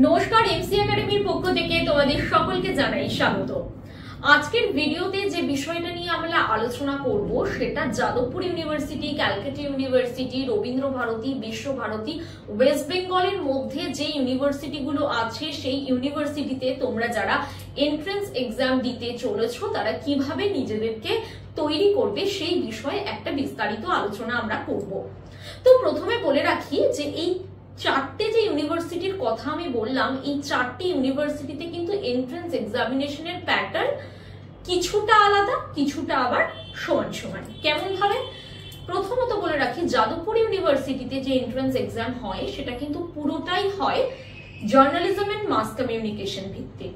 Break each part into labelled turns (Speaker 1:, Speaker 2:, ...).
Speaker 1: নমস্কার, এমসি একাডেমির পক্ষ থেকে তোমাদের সকলকে জানাই স্বাগত। আজকের ভিডিওতে যে বিষয়টা নিয়ে আমরা আলোচনা করব সেটা Jadavpur university, Calcutta university, Rabindra Bharati, Visvabharati, west বেঙ্গলের মধ্যে যে ইউনিভার্সিটিগুলো আছে সেই ইউনিভার্সিটিতে তোমরা যারা এন্ট্রান্স এক্সাম দিতে চলেছো তারা কিভাবে নিজেদেরকে তৈরি করবে সেই বিষয়ে একটা বিস্তারিত আলোচনা আমরা করব। তো প্রথমে বলে রাখি যে এই চারটে যে ইউনিভার্সিটির কথা আমি বললাম, এই চারটি ইউনিভার্সিটিতে কিন্তু এন্ট্রান্স এক্সামিনেশনের প্যাটার্ন কিছুটা আলাদা, কিছুটা আবার সমান সমান। কেমন ভাবে? প্রথমত বলে রাখি, যাদবপুর ইউনিভার্সিটিতে যে এন্ট্রান্স এক্সাম হয় সেটা কিন্তু পুরোটাই হয় জার্নালিজম এন্ড মাস কমিউনিকেশন ভিত্তিক,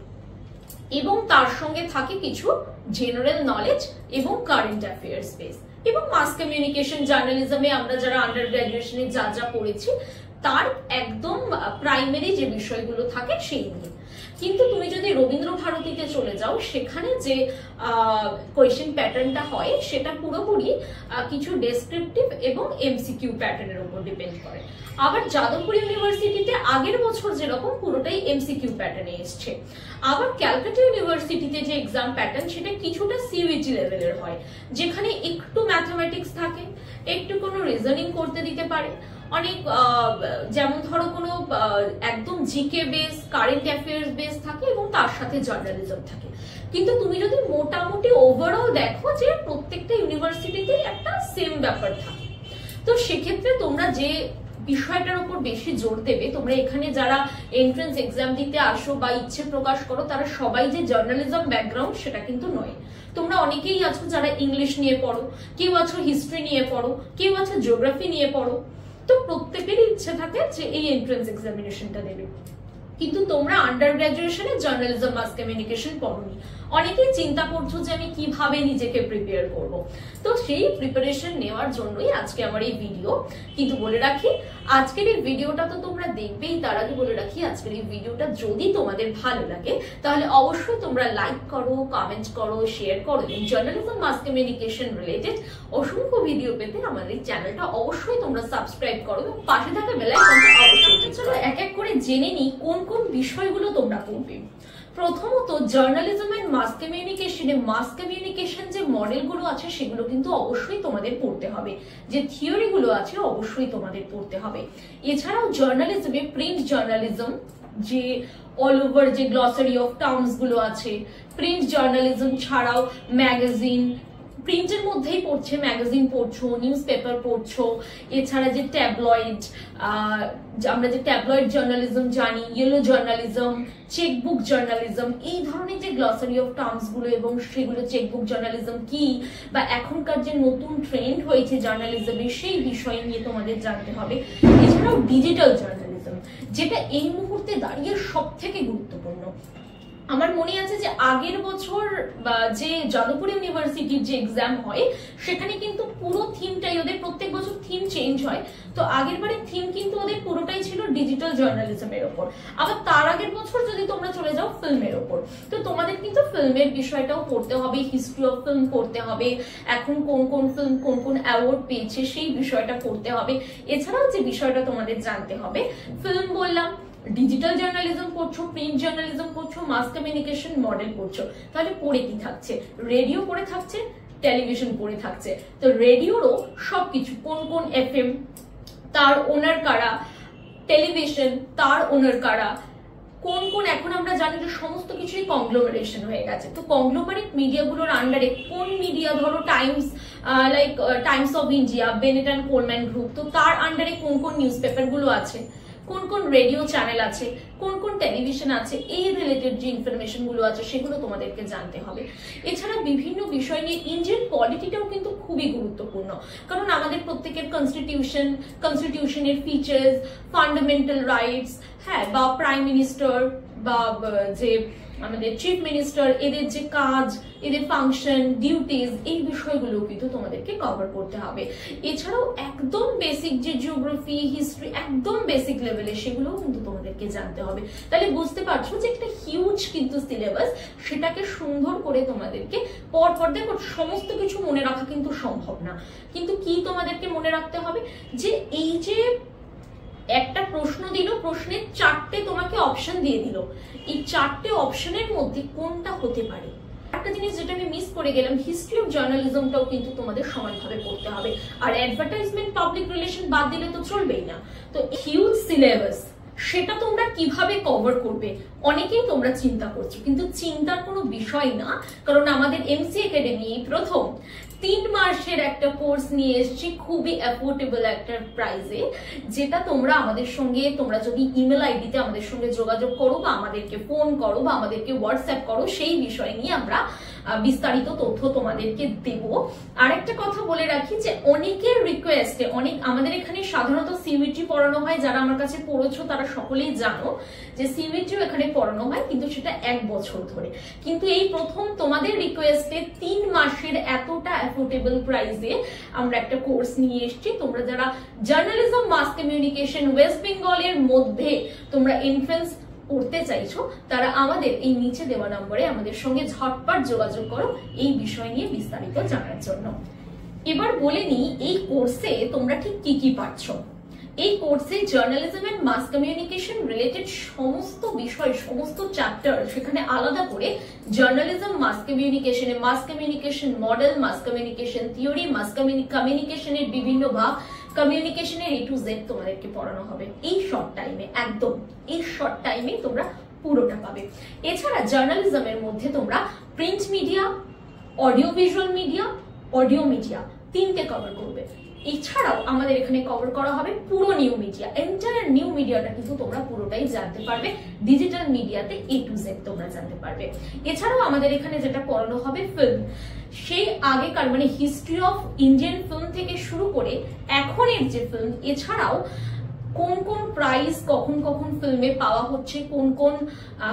Speaker 1: এবং তার সঙ্গে থাকে কিছু জেনারেল নলেজ এবং কারেন্ট অ্যাফেয়ার্স বেস। এবং মাস কমিউনিকেশন জার্নালিজমে আমরা যারা আন্ডার গ্রাজুয়েশনে যা যা পড়েছি তার একদম প্রাইমারি যে বিষয়গুলো থাকে সেই নিয়ে। কিন্তু তুমি যদি রবীন্দ্র ভারতীতে চলে যাও, সেখানে যে কোয়েশ্চেন প্যাটার্নটা হয় সেটা পুরোপুরি কিছু ডেসক্রিপটিভ এবং এমসিকিউ প্যাটার্নের উপর ডিপেন্ড করে। আবার যাদবপুর ইউনিভার্সিটিতে আগের বছর যেরকম পুরোটাই এমসিকিউ প্যাটার্নে এসছে। আবার ক্যালকাটা ইউনিভার্সিটিতে যে এক্সাম প্যাটার্ন সেটা কিছুটা সিইউটি লেভেলের হয়, যেখানে একটু ম্যাথামেটিক্স থাকে, একটু কোনো রিজনিং করতে দিতে পারে, অনেক যেমন ধরো কোনো একদম GK base, current affairs base থাকে এবং তার সাথে জার্নালিজম থাকে। কিন্তু তুমি যদি মোটামুটি ওভারঅল দেখো যে প্রত্যেকটা ইউনিভার্সিটিতে একটা সেম ব্যাপার থাকে। তো সেক্ষেত্রে তোমরা যে বিষয়টার উপর বেশি জোর দেবে, তোমরা এখানে যারা এন্ট্রান্স এক্সাম দিতে আসো বা ইচ্ছে প্রকাশ করো তারা সবাই যে জার্নালিজম ব্যাকগ্রাউন্ড সেটা কিন্তু নয়। তোমরা অনেকেই আছো যারা ইংলিশ নিয়ে পড়ো, কেউ আছো হিস্ট্রি নিয়ে পড়ো, কেউ আছো জিওগ্রাফি নিয়ে পড়ো। তো প্রত্যেকেরই ইচ্ছে থাকে যে এই এন্ট্রান্স এক্সামিনেশনটা দেবে, কিন্তু তোমরা আন্ডার গ্রাজুয়েশনে জার্নালিজম মাস কমিউনিকেশন পড়োনি। অনেকেই চিন্তা করছো যে আমি কিভাবে নিজেকে প্রিপেয়ার করব। তো সেই প্রিপারেশন নেওয়ার জন্যই আজকে আমার এই ভিডিও। কিন্তু বলে রাখি, আজকের এই ভিডিওটা তো তোমরা দেখবেই, তার আগে বলে রাখি আজকের এই ভিডিওটা যদি তোমাদের ভালো লাগে তাহলে অবশ্যই তোমরা লাইক করো, কমেন্ট করো, শেয়ার করো, এবং জার্নালিজম মাস কমিউনিকেশন রিলেটেড অসংখ্য ভিডিও পেতে আমাদের এই চ্যানেলটা অবশ্যই তোমরা সাবস্ক্রাইব করো এবং পাশে থাকা বেল আইকনটা অবশ্যই। চলো এক এক করে জেনে নিই কোন কোন বিষয়গুলো তোমরা পড়বে। প্রথমত, জার্নালিজম এন্ড মাস কমিউনিকেশনে মাস কমিউনিকেশন যে মডেলগুলো আছে সেগুলো কিন্তু অবশ্যই তোমাদের পড়তে হবে, যে থিওরিগুলো আছে অবশ্যই তোমাদের পড়তে হবে। এছাড়াও জার্নালিজমে প্রিন্ট জার্নালিজম, যে অল ওভার যে গ্লসারি অফ টার্মস গুলো আছে, প্রিন্ট জার্নালিজম ছাড়াও ম্যাগাজিন, প্রিন্টের মধ্যেই পড়ছে, ম্যাগাজিন পড়ছো, নিউজ পেপার পড়ছো, এছাড়া যে ট্যাবলয়েড, আমরা যে ট্যাবলয়েড জার্নালিজম জানি, ইয়েলো জার্নালিজম, চেকবুক জার্নালিজম, এই ধরনের যে গ্লসারি অফ টার্মস গুলো এবং সেগুলো চেকবুক জার্নালিজম কি, বা এখনকার যে নতুন ট্রেন্ড হয়েছে জার্নালিজমে সেই বিষয় নিয়ে তোমাদের জানতে হবে। এছাড়াও ডিজিটাল জার্নালিজম, যেটা এই মুহূর্তে দাঁড়িয়ে সব থেকে গুরুত্বপূর্ণ। আমার মনে আছে যে আগের বছর যে যাদবপুর ইউনিভার্সিটির যে এক্সাম হয় সেখানে কিন্তু পুরো থিমটাই, ওদের প্রত্যেক বছর থিম চেঞ্জ হয়, তো আগের বারের থিম কিন্তু ওদের পুরোটাই ছিল ডিজিটাল জার্নালিজমের ওপর। আবার তার আগের বছর যদি তোমরা চলে যাও ফিল্মের ওপর, তো তোমাদের কিন্তু ফিল্মের বিষয়টাও পড়তে হবে, হিস্ট্রি অফ ফিল্ম পড়তে হবে, এখন কোন কোন ফিল্ম কোন কোন অ্যাওয়ার্ড পেয়েছে সেই বিষয়টা পড়তে হবে। এছাড়াও যে বিষয়টা তোমাদের জানতে হবে, ফিল্ম বললাম, ডিজিটাল জার্নালিজম পড়ছো, প্রিন্ট জার্নালিজম পড়ছো, মাস কমিউনিকেশন মডেল পড়ছো, তাহলে পড়ে কি থাকছে? রেডিও পড়ে থাকছে, টেলিভিশন পড়ে থাকছে। তো রেডিওরও সবকিছু, কোন কোন এফএম, তার ওনার কারা, টেলিভিশন তার ওনার কারা, কোন কোন, এখন আমরা জানি যে সমস্ত কিছুই কংগ্লোমারেশন হয়ে গেছে। তো কংগ্লোমারেট মিডিয়াগুলোর আন্ডারে কোন মিডিয়া, ধরো Times, like Times of India, Bennett and Coleman group, তো তার আন্ডারে কোন কোন নিউজ পেপার গুলো আছে, কোন কোন রেডিও চ্যানেল আছে, কোন কোন টেলিভিশন আছে, এই রিলেটেড যে ইনফরমেশন গুলো আছে সেগুলো তোমাদেরকে জানতে হবে। এছাড়া বিভিন্ন বিষয় নিয়ে ইন্ডিয়ান পলিটিটাও কিন্তু খুবই গুরুত্বপূর্ণ, কারণ আমাদের প্রত্যেকের কনস্টিটিউশনের ফিচার্স, ফান্ডামেন্টাল রাইটস, হ্যাঁ, বা প্রাইম মিনিস্টার বা যে আমাদের চিফ মিনিস্টার, এদের যে কাজ, এদের ফাংশন, ডিউটিজ, এই বিষয়গুলো কিন্তু তোমাদেরকে কভার করতে হবে। এছাড়াও একদম বেসিক যে জিওগ্রাফি, হিস্ট্রি, একদম বেসিক লেভেলে সেগুলোও কিন্তু তোমাদেরকে জানতে হবে। তাহলে বুঝতে পারছো যে একটা হিউজ কিন্তু সিলেবাস, সেটাকে সুন্দর করে তোমাদেরকে পর দেখো সমস্ত কিছু মনে রাখা কিন্তু সম্ভব না, কিন্তু কি তোমাদেরকে মনে রাখতে হবে যে এই যে একটা প্রশ্ন দিল, প্রশ্নের চারটে তোমাকে অপশন অপশন দিয়ে দিল, এই 4টে অপশনের মধ্যে কোনটা হতে পারে। একটা জিনিস যেটা আমি মিস করে গেলাম, হিস্ট্রি অফ জার্নালিজমটাও কিন্তু তোমাদের সমানভাবে পড়তে হবে। আর অ্যাডভার্টাইজমেন্ট পাবলিক রিলেশন বাদ দিলে তো চলবেই না। তো হিউজ সিলেবাস, সেটা তোমরা কিভাবে কভার করবে অনেকেই তোমরা চিন্তা করছো, কিন্তু চিন্তার কোনো বিষয় না, কারণ আমাদের এমসি একাডেমি প্রথম 3 মাসের একটা কোর্স নিয়ে এসেছি খুবই অ্যাফোর্ডেবল একটা প্রাইসে, যেটা তোমরা আমাদের সঙ্গে, তোমরা যদি ইমেল আইডিতে আমাদের সঙ্গে যোগাযোগ করো বা আমাদেরকে ফোন করো বা আমাদেরকে হোয়াটসঅ্যাপ করো, সেই বিষয় নিয়ে আমরা বিস্তারিত তথ্য তোমাদেরকে দেব। আরেকটা কথা বলে রাখি যে অনেকের রিকোয়েস্টে, আমাদের এখানে সাধারণত সিইউটি পড়ানো হয়, যারা আমার কাছে পড়েছো তারা সকলেই জানো যে সিইউটিও এখানে পড়ানো হয়, কিন্তু সেটা 1 বছর ধরে। কিন্তু এই প্রথম তোমাদের রিকোয়েস্টে 3 মাসের এতটা অ্যাফোর্ডেবল প্রাইসে আমরা একটা কোর্স নিয়ে এসেছি। তোমরা যারা জার্নালিজম মাস কমিউনিকেশন ওয়েস্ট বেঙ্গলের মধ্যে তোমরা এন্ট্রান্স পড়তে চাইছো, তারা আমাদের এই নিচে দেওয়া নম্বরে আমাদের সঙ্গে ঝটপট যোগাযোগ করো এই বিষয় নিয়ে বিস্তারিত জানার জন্য। এবার বলে নিই এই কোর্সে তোমরা ঠিক কি কি পাচ্ছ। এই কোর্সে journalism and mass communication related সমস্ত বিষয়, সমস্ত চ্যাপ্টার, সেখানে আলাদা করে journalism mass communication model, mass communication theory, mass কমিউনিকেশনের বিভিন্ন ভাগ, কমিউনিকেশনের A to Z তোমাদেরকে পড়ানো হবে এই শর্ট টাইমে, একদম এই শর্ট টাইমে তোমরা পুরোটা পাবে। এছাড়া জার্নালিজমের মধ্যে তোমরা print media, audio visual media, audio media 3টে কভার করবে। এছাড়াও আমাদের এখানে কভার করা হবে পুরো নিউ মিডিয়া, এন্টায়ার নিউ মিডিয়াটা কিন্তু তোমরা পুরোটাই জানতে পারবে। ডিজিটাল মিডিয়াতে A to Z তোমরা জানতে পারবে। এছাড়াও আমাদের এখানে যেটা পড়ানো হবে ফিল্ম, সেই আগেকার মানে হিস্ট্রি অফ ইন্ডিয়ান ফিল্ম থেকে শুরু করে এখনের যে ফিল্ম, এছাড়াও কোন কোন প্রাইজ কখন কখন ফিল্মে পাওয়া হচ্ছে, কোন কোন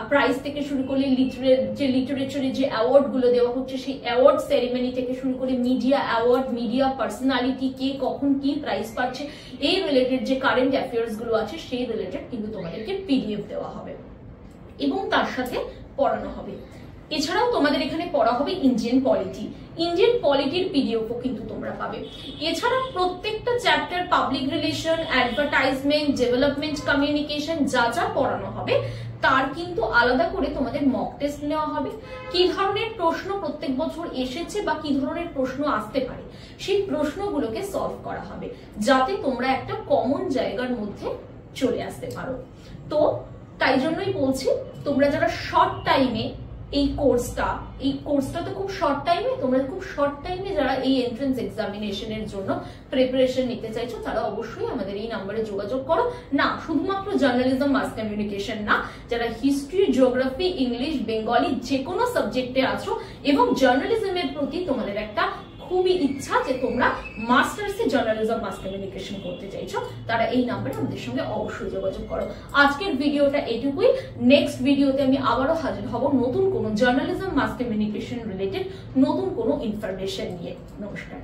Speaker 1: প্রাইজ থেকে শুরু করে লিটারেচারে যে অ্যাওয়ার্ড গুলো দেওয়া হচ্ছে, সেই অ্যাওয়ার্ড সেরিমনি থেকে শুরু করে মিডিয়া অ্যাওয়ার্ড, মিডিয়া পার্সোনালিটি কে কখন কি প্রাইজ পাচ্ছে, এই রিলেটেড যে কারেন্ট অ্যাফেয়ার্স গুলো আছে সেই রিলেটেড কিন্তু তোমাদেরকে PDF দেওয়া হবে এবং তার সাথে পড়ানো হবে। এছাড়াও তোমাদের এখানে পড়া হবে ইন্ডিয়ান পলিটির PDF কিন্তু তোমরা পাবে। এছাড়া প্রত্যেকটা chapter, public relation, advertisement, development communication যা যা পড়ানো হবে তার কিন্তু আলাদা করে তোমাদের মক টেস্ট নেওয়া হবে। কি ধরনের প্রশ্ন প্রত্যেক বছর এসেছে বা কি ধরনের প্রশ্ন আসতে পারে সেই প্রশ্নগুলোকে সলভ করা হবে, যাতে তোমরা একটা কমন জায়গার মধ্যে চলে আসতে পারো। তো তাই জন্যই বলছি, তোমরা যারা শর্ট টাইমে এই কোর্সটা তো খুব শর্ট টাইমে, তোমরা খুব শর্ট টাইমে যারা এই এন্ট্রান্স এক্সামিনেশনের জন্য প্রিপারেশন নিতে চাইছো, তারা অবশ্যই আমাদের এই নাম্বারে যোগাযোগ করো। না শুধুমাত্র জার্নালিজম মাস কমিউনিকেশন না, যারা হিস্ট্রি, জিওগ্রাফি, ইংলিশ, বেঙ্গলি যে কোনো সাবজেক্টে আছো এবং জার্নালিজমের প্রতি তোমাদের একটা খুবই ইচ্ছা যে তোমরা মাস্টার্সে জার্নালিজম মাস কমিউনিকেশন করতে চাইছো, তারা এই নাম্বারে আমাদের সঙ্গে অবশ্যই যোগাযোগ করো। আজকের ভিডিওটা এটুকুই। নেক্সট ভিডিওতে আমি আবারও হাজির হব নতুন কোনো জার্নালিজম মাস কমিউনিকেশন রিলেটেড নতুন কোনো ইনফরমেশন নিয়ে। নমস্কার।